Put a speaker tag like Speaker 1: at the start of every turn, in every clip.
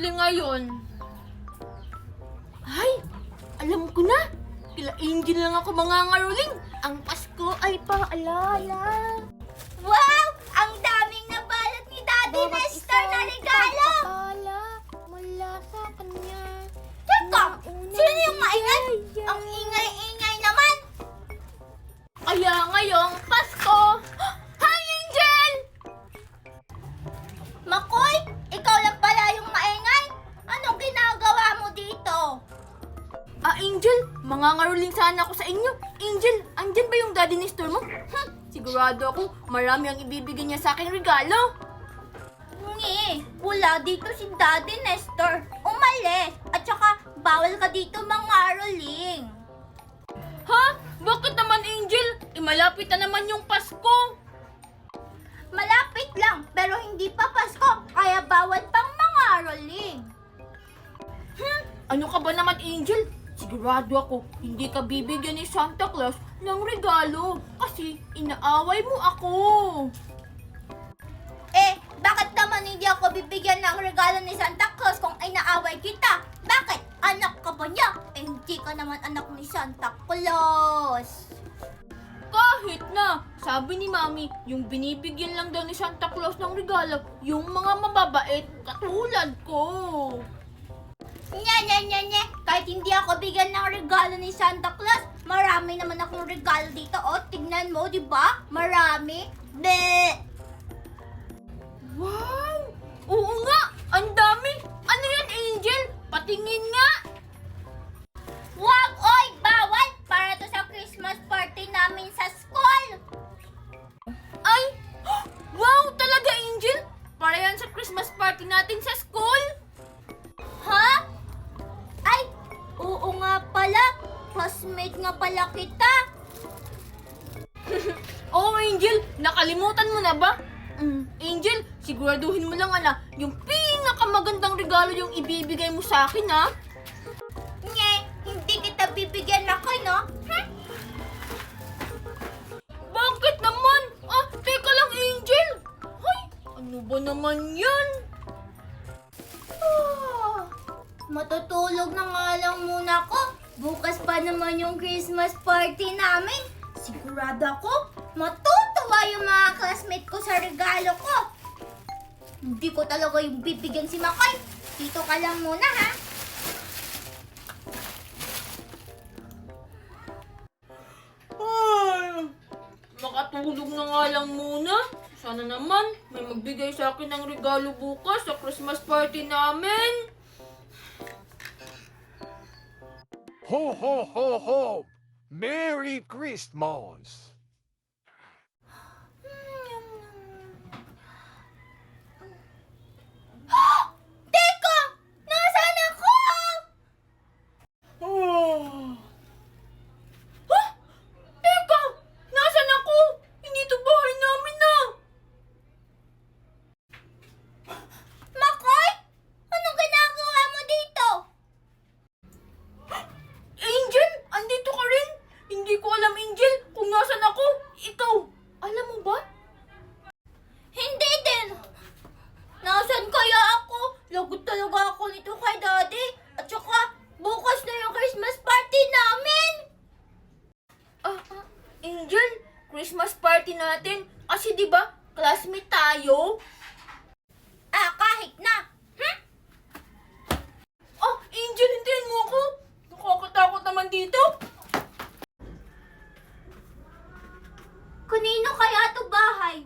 Speaker 1: mangaroling ngayon? Ay, alam ko na. Kila Angel lang ako mangangaroling. Ang Pasko ay paalala.
Speaker 2: Wow! Ang daming nabalot ni Daddy Nestor na regalo!
Speaker 1: Paalala mula sa kanya.
Speaker 2: Teka! Sino yung maingay? Ang ingay-ingay naman!
Speaker 1: Kaya ngayong Pasko. Hi, Angel!
Speaker 2: Makoy! Ikaw lang pala yung maingay? Anong ginagawa mo dito?
Speaker 1: Angel, mangangaroling sana ako sa inyo. Angel, andyan ba yung daddy ni Nestor mo? Sigurado ako, marami ang ibibigay niya sa aking regalo.
Speaker 2: Ngi, wala dito si Daddy Nestor. Umalis! At saka, bawal ka dito mangaroling.
Speaker 1: Ha? Bakit naman, Angel? Malapit na naman yung Pasko.
Speaker 2: Malapit lang, pero hindi pa Pasko, kaya bawal pang mangaroling.
Speaker 1: Ano ka ba naman, Angel? Sigurado ako, hindi ka bibigyan ni Santa Claus ng regalo kasi inaaway mo ako.
Speaker 2: Bakit naman hindi ako bibigyan ng regalo ni Santa Claus kung inaaway kita? Bakit? Anak ka ba niya? Hindi ka naman anak ni Santa Claus.
Speaker 1: Kahit na, sabi ni Mami, yung binibigyan lang daw ni Santa Claus ng regalo, yung mga mababait katulad ko.
Speaker 2: Nye. Kahit hindi ako bigyan ng regalo ni Santa Claus, marami naman akong regalo dito. O, tignan mo, di ba? Marami. Bleh!
Speaker 1: Wow! Oo nga! Ang dami! Ano yan, Angel? Patingin nga!
Speaker 2: Wag! Oy! Bawal! Para to sa Christmas party namin sa school!
Speaker 1: Ay! Wow! Talaga, Angel? Para yan sa Christmas party natin sa school?
Speaker 2: Ha? Ay! Oo nga pala! Classmate nga pala kita!
Speaker 1: Oh, Angel! Nakalimutan mo na ba? Angel, siguraduhin mo lang yung pinakamagandang regalo yung ibibigay mo sa akin, ha?
Speaker 2: Nye! Hindi kita bibigyan ako, no?
Speaker 1: Bakit naman? Teka lang, Angel! Hoy, ano ba naman yan?
Speaker 2: Matutulog na nga lang muna ako. Bukas pa naman yung Christmas party namin. Sigurado ako, matutuwa yung mga classmate ko sa regalo ko. Hindi ko talaga yung bibigyan si Makoy. Dito ka lang muna, ha?
Speaker 1: Ay, makatulog na nga lang muna. Sana naman may magbigay sa akin ng regalo bukas sa Christmas party namin.
Speaker 3: Ho, ho, ho, ho! Merry Christmas!
Speaker 2: Teka! Nasaan ako?
Speaker 1: Teka! Nasaan ako? Hindi to bahay namin na!
Speaker 2: Makoy? Anong ginagawa mo dito?
Speaker 1: Angel! Andito ka rin? Hindi ko alam, Angel, kung nasaan ako. Ikaw, alam mo ba?
Speaker 2: Hindi din. Nasaan kaya ako? Lagot talaga ako nito kay Daddy. At saka, bukas na yung Christmas party namin.
Speaker 1: Angel, Christmas party natin. Kasi di ba classmate tayo?
Speaker 2: Kahit na.
Speaker 1: Angel, hintayin mo ako. Nakakatakot naman dito.
Speaker 2: Kanino kaya to bahay?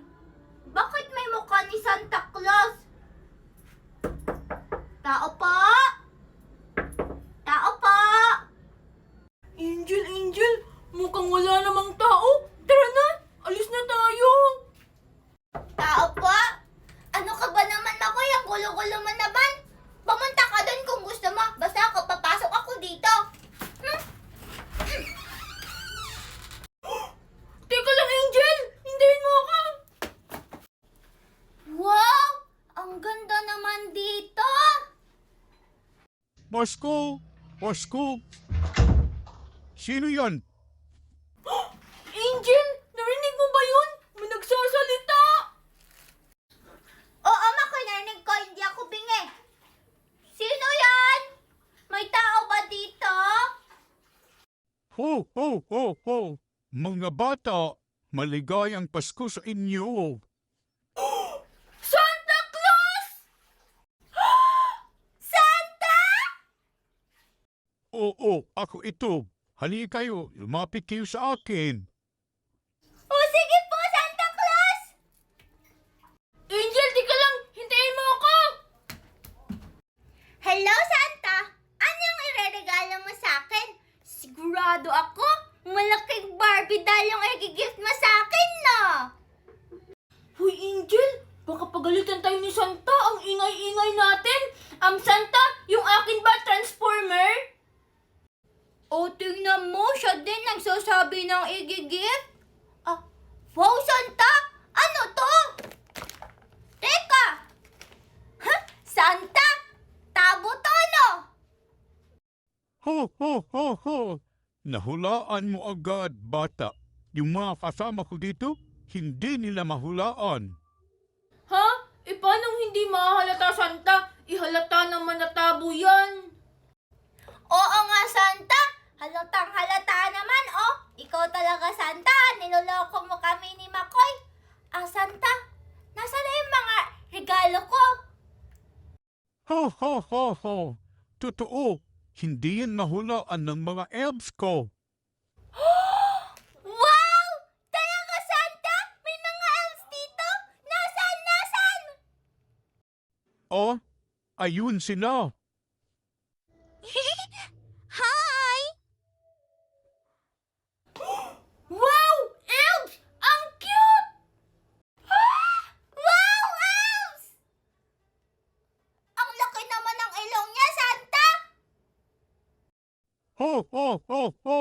Speaker 2: Bakit may mukha ni Santa Claus? Tao po? Tao po?
Speaker 1: Angel, mukhang wala namang tao. Tara na, alis na tayo.
Speaker 2: Tao po? Ano ka ba naman, Makoy? Ang gulo-gulo mo naman. Pumunta ka doon kung gusto mo. Basta ako, papasok ako dito.
Speaker 1: Teka lang, Angel. Hintayin mo ako.
Speaker 2: Wow! Ang ganda naman dito!
Speaker 3: Pasko! Pasko! Sino yan?
Speaker 1: Angel, narinig mo ba yun? May nagsasalita.
Speaker 2: Oo, Makoy, narinig ko. Hindi ako bingi.
Speaker 3: Ho, ho, ho, ho! Mga bata, maligayang Pasko sa inyo.
Speaker 1: Santa Claus!
Speaker 2: Santa!
Speaker 3: Oo, ako ito. Halika kayo, lumapit kayo sa akin.
Speaker 2: O sige po, Santa Claus!
Speaker 1: Angel, di ka lang! Hintayin mo ako!
Speaker 2: Hello, Santa! Ano yung ireregalo mo sa akin? Sigurado ako, malaking Barbie doll yung i-gift mo sa akin, no?
Speaker 1: Huy, Angel! Baka pagalitan tayo ni Santa. Ang ingay-ingay natin. Santa, yung akin ba transformer?
Speaker 2: O, tingnan mo, siya din nagsasabi ng i-gift. Ah, wow, Santa! Ano to? Teka! Huh? Santa! Tabo to, no?
Speaker 3: Ho, ho, ho, ho! Nahulaan mo agad, bata. Yung mga kasama ko dito, hindi nila mahulaan.
Speaker 1: Ha? E paano hindi mahalata, Santa? Ihalata naman na tabo yan.
Speaker 2: Oo nga, Santa. Halatang halata naman, oh. Ikaw talaga, Santa. Niloloko mo kami ni Makoy. Ah, Santa, nasa na yung mga regalo ko?
Speaker 3: Ho, ho, ho, ho! Totoo, hindi yan mahulaan ng mga elves ko.
Speaker 2: Wow! Talaga, Santa? May mga elves dito? Nasaan?
Speaker 3: Oh, ayun sila.
Speaker 2: Hi!
Speaker 1: Wow! Elves! Ang cute!
Speaker 2: Wow, elves! Ang laki naman ng ilong niya, Santa!
Speaker 3: Ho, ho, ho, ho!